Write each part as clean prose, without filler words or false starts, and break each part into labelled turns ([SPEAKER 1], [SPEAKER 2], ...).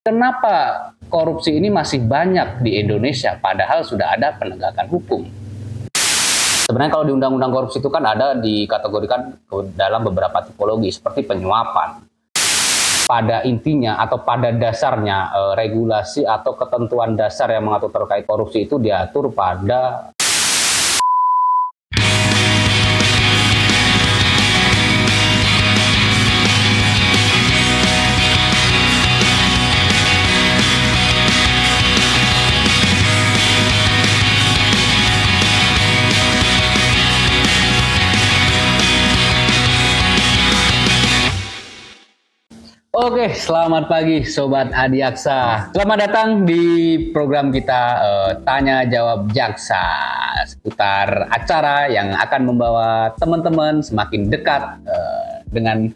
[SPEAKER 1] Kenapa korupsi ini masih banyak di Indonesia padahal sudah ada penegakan hukum? Sebenarnya kalau di Undang-Undang Korupsi itu kan ada dikategorikan dalam beberapa tipologi seperti penyuapan. Pada intinya atau pada dasarnya regulasi atau ketentuan dasar yang mengatur terkait korupsi itu diatur pada Oke, selamat pagi Sobat Adiaksa. Selamat datang di program kita Tanya Jawab Jaksa seputar acara yang akan membawa teman-teman semakin dekat dengan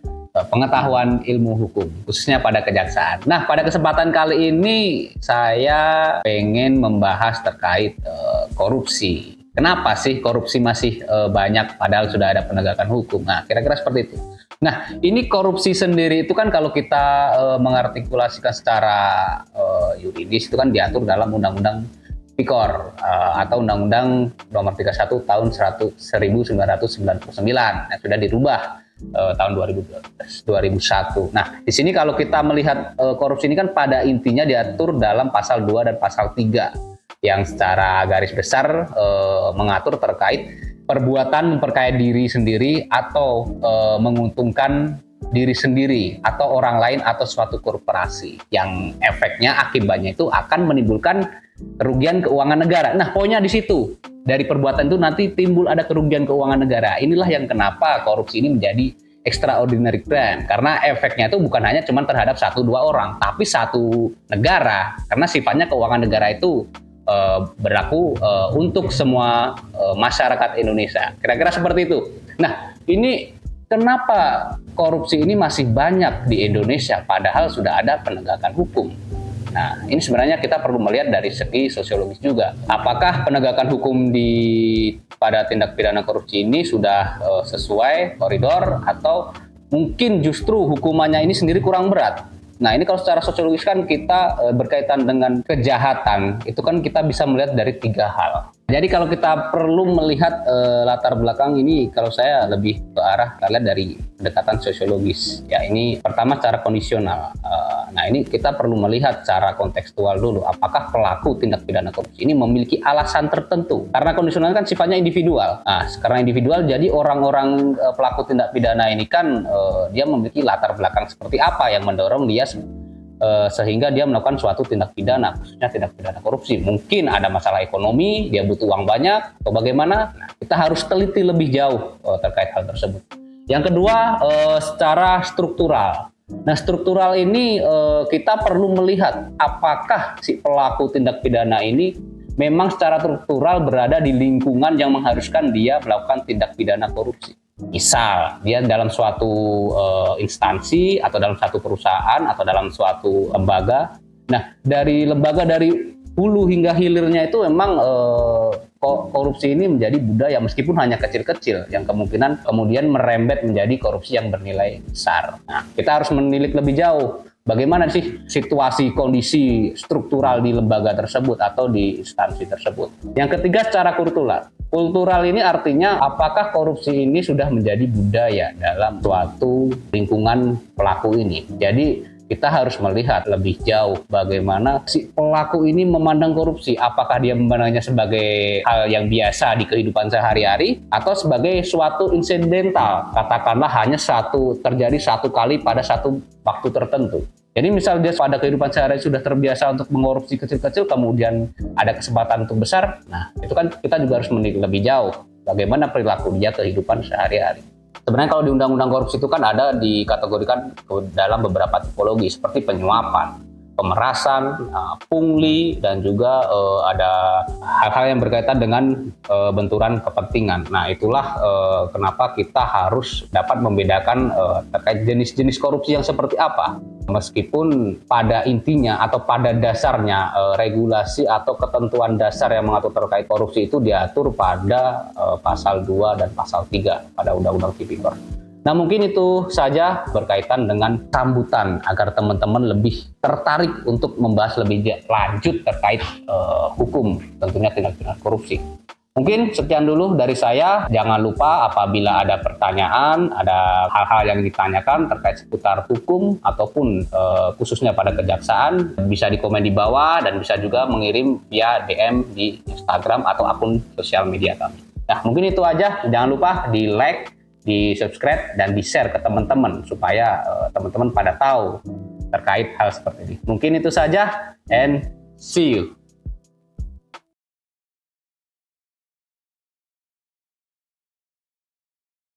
[SPEAKER 1] pengetahuan ilmu hukum, khususnya pada kejaksaan. Nah, pada kesempatan kali ini saya pengen membahas terkait korupsi. Kenapa sih korupsi masih banyak padahal sudah ada penegakan hukum? Nah, kira-kira seperti itu. Nah, ini korupsi sendiri itu kan kalau kita mengartikulasikan secara yuridis itu kan diatur dalam Undang-Undang Tipikor atau Undang-Undang Nomor 31 Tahun 1999 yang sudah dirubah tahun 2001. Nah, di sini kalau kita melihat korupsi ini kan pada intinya diatur dalam pasal 2 dan pasal 3 yang secara garis besar mengatur terkait perbuatan memperkaya diri sendiri atau menguntungkan diri sendiri atau orang lain atau suatu korporasi yang efeknya akibatnya itu akan menimbulkan kerugian keuangan negara. Nah, poinnya di situ. Dari perbuatan itu nanti timbul ada kerugian keuangan negara. Inilah yang kenapa korupsi ini menjadi extraordinary crime, karena efeknya itu bukan hanya cuma terhadap 1-2 orang, tapi satu negara, karena sifatnya keuangan negara itu berlaku untuk semua masyarakat Indonesia. Kira-kira seperti itu. Nah, ini kenapa korupsi ini masih banyak di Indonesia padahal sudah ada penegakan hukum? Nah, ini sebenarnya kita perlu melihat dari segi sosiologis juga. Apakah penegakan hukum pada tindak pidana korupsi ini sudah sesuai koridor atau mungkin justru hukumannya ini sendiri kurang berat? Nah, ini kalau secara sosiologis kan kita berkaitan dengan kejahatan, itu kan kita bisa melihat dari 3 hal. Jadi kalau kita perlu melihat latar belakang ini, kalau saya lebih ke arah kalian dari pendekatan sosiologis. Ya, ini pertama secara kondisional. Nah, ini kita perlu melihat secara kontekstual dulu. Apakah pelaku tindak pidana korupsi ini memiliki alasan tertentu? Karena kondisional kan sifatnya individual. Nah, karena individual, jadi orang-orang pelaku tindak pidana ini kan dia memiliki latar belakang seperti apa yang mendorong dia sehingga dia melakukan suatu tindak pidana, khususnya tindak pidana korupsi. Mungkin ada masalah ekonomi, dia butuh uang banyak, atau bagaimana. Nah, kita harus teliti lebih jauh terkait hal tersebut. Yang kedua, secara struktural. Nah, struktural ini kita perlu melihat apakah si pelaku tindak pidana ini memang secara struktural berada di lingkungan yang mengharuskan dia melakukan tindak pidana korupsi. Misal, dia dalam suatu instansi atau dalam satu perusahaan atau dalam suatu lembaga. Nah, dari lembaga dari hulu hingga hilirnya itu memang korupsi ini menjadi budaya meskipun hanya kecil-kecil yang kemungkinan kemudian merembet menjadi korupsi yang bernilai besar. Nah, kita harus menilik lebih jauh. Bagaimana sih situasi kondisi struktural di lembaga tersebut atau di instansi tersebut. Yang ketiga, secara kultural. Kultural ini artinya apakah korupsi ini sudah menjadi budaya dalam suatu lingkungan pelaku ini. Jadi kita harus melihat lebih jauh bagaimana si pelaku ini memandang korupsi. Apakah dia memandangnya sebagai hal yang biasa di kehidupan sehari-hari atau sebagai suatu insidental. Katakanlah hanya terjadi satu kali pada satu waktu tertentu. Jadi misal dia pada kehidupan sehari sudah terbiasa untuk mengkorupsi kecil-kecil, kemudian ada kesempatan untuk besar, nah itu kan kita juga harus menilik lebih jauh bagaimana perilaku dia kehidupan sehari-hari. Sebenarnya kalau di Undang-Undang Korupsi itu kan ada dikategorikan dalam beberapa tipologi seperti penyuapan, pemerasan, pungli, dan juga ada hal-hal yang berkaitan dengan benturan kepentingan. Nah, itulah kenapa kita harus dapat membedakan terkait jenis-jenis korupsi yang seperti apa. Meskipun pada intinya atau pada dasarnya regulasi atau ketentuan dasar yang mengatur terkait korupsi itu diatur pada pasal 2 dan pasal 3 pada Undang-Undang Tipikor. Nah, mungkin itu saja berkaitan dengan sambutan agar teman-teman lebih tertarik untuk membahas lebih lanjut terkait hukum, tentunya tindak pidana korupsi. Mungkin sekian dulu dari saya. Jangan lupa apabila ada pertanyaan, ada hal-hal yang ditanyakan terkait seputar hukum ataupun khususnya pada kejaksaan, bisa di komen di bawah dan bisa juga mengirim via DM di Instagram atau akun sosial media kami. Nah, mungkin itu aja. Jangan lupa di like, di subscribe, dan di share ke teman-teman supaya teman-teman pada tahu terkait hal seperti ini. Mungkin itu saja, and see you.